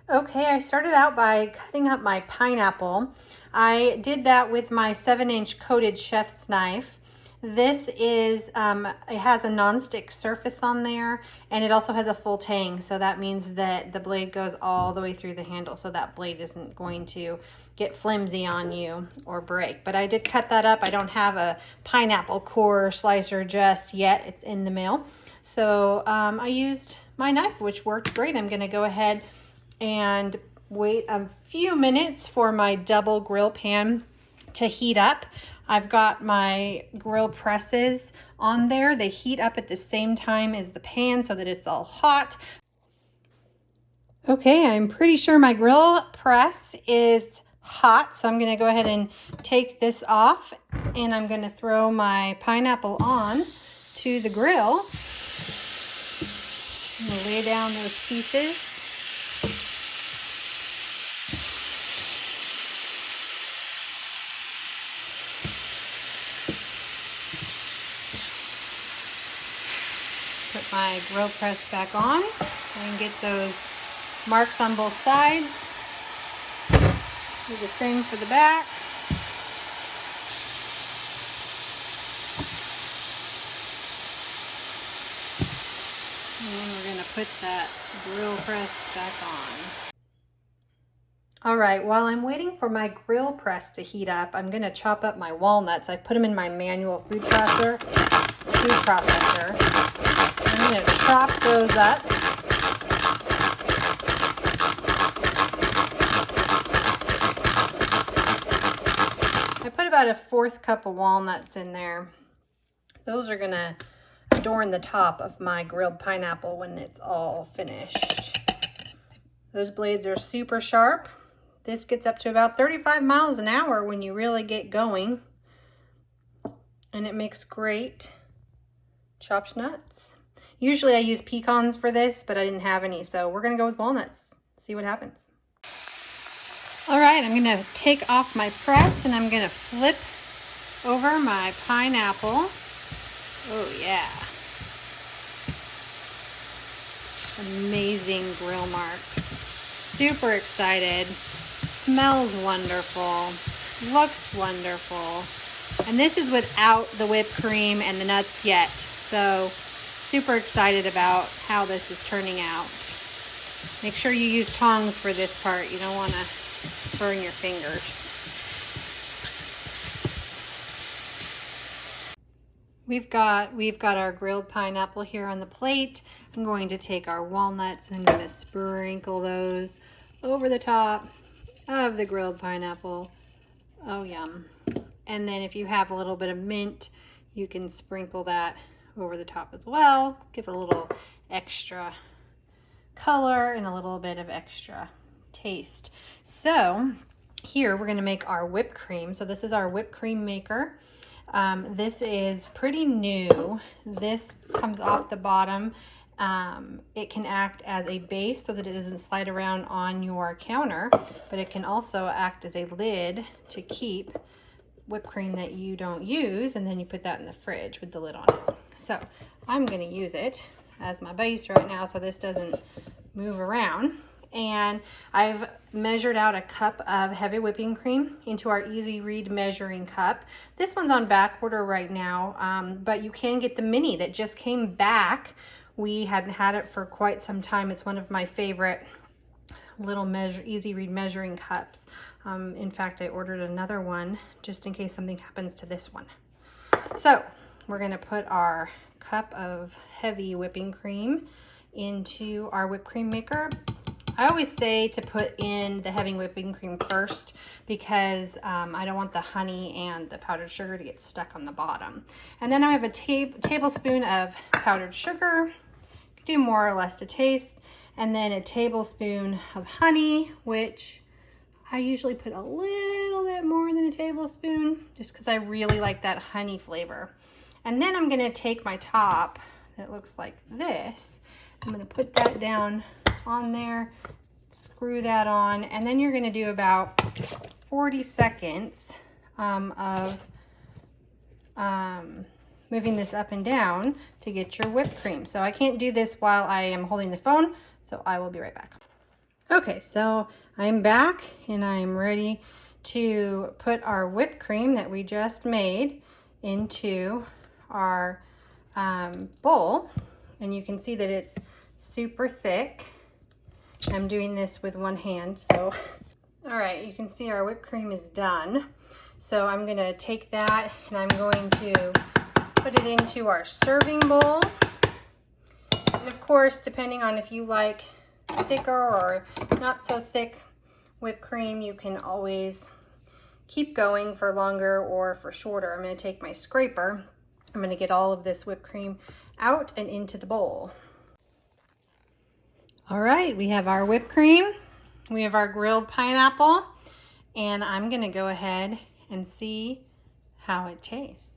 Okay, I started out by cutting up my pineapple. I did that with my 7-inch coated chef's knife. This is, it has a non-stick surface on there, and it also has a full tang, so that means that the blade goes all the way through the handle, so that blade isn't going to get flimsy on you or break. But I did cut that up. I don't have a pineapple core slicer just yet. It's in the mail. So I used my knife, which worked great. I'm gonna go ahead and wait a few minutes for my double grill pan to heat up. I've got my grill presses on there. They heat up at the same time as the pan so that it's all hot. Okay, I'm pretty sure my grill press is hot, so I'm going to go ahead and take this off, and I'm going to throw my pineapple on to the grill. I'm going to lay down those pieces. Put my grill press back on and get those marks on both sides. Do the same for the back. And then we're going to put that grill press back on. All right, while I'm waiting for my grill press to heat up, I'm going to chop up my walnuts. I've put them in my manual food processor. I'm going to chop those up. I put about a 1/4 cup of walnuts in there. Those are going to adorn the top of my grilled pineapple when it's all finished. Those blades are super sharp. This gets up to about 35 miles an hour when you really get going. And it makes great chopped nuts. Usually I use pecans for this, but I didn't have any, so we're gonna go with walnuts. See what happens. All right, I'm gonna take off my press and I'm gonna flip over my pineapple. Oh yeah. Amazing grill marks. Super excited. Smells wonderful. Looks wonderful. And this is without the whipped cream and the nuts yet. So super excited about how this is turning out. Make sure you use tongs for this part. You don't want to burn your fingers. We've got our grilled pineapple here on the plate. I'm going to take our walnuts and I'm going to sprinkle those over the top of the grilled pineapple. Oh, yum. And then if you have a little bit of mint, you can sprinkle that over the top as well. Give it a little extra color and a little bit of extra taste. So here we're going to make our whipped cream. So this is our whipped cream maker. This is pretty new. This comes off the bottom. It can act as a base so that it doesn't slide around on your counter, but it can also act as a lid to keep whipped cream that you don't use, and then you put that in the fridge with the lid on it. So I'm going to use it as my base right now so this doesn't move around. And I've measured out a cup of heavy whipping cream into our easy read measuring cup. This one's on back order right now, but you can get the mini that just came back. We hadn't had it for quite some time. It's one of my favorite little easy read measuring cups. In fact, I ordered another one just in case something happens to this one. So we're going to put our cup of heavy whipping cream into our whipped cream maker. I always say to put in the heavy whipping cream first because I don't want the honey and the powdered sugar to get stuck on the bottom. And then I have a tablespoon of powdered sugar. Do more or less to taste. And then a tablespoon of honey, which I usually put a little bit more than a tablespoon just because I really like that honey flavor. And then I'm going to take my top that looks like this. I'm going to put that down on there, screw that on, and then you're going to do about 40 seconds of moving this up and down to get your whipped cream. So I can't do this while I am holding the phone, so I will be right back. Okay, so I'm back and I'm ready to put our whipped cream that we just made into our bowl. And you can see that it's super thick. I'm doing this with one hand, so. All right, you can see our whipped cream is done. So I'm gonna take that and I'm going to put it into our serving bowl. And of course, depending on if you like thicker or not so thick whipped cream, you can always keep going for longer or for shorter. I'm going to take my scraper. I'm going to get all of this whipped cream out and into the bowl. All right, we have our whipped cream. We have our grilled pineapple, and I'm going to go ahead and see how it tastes.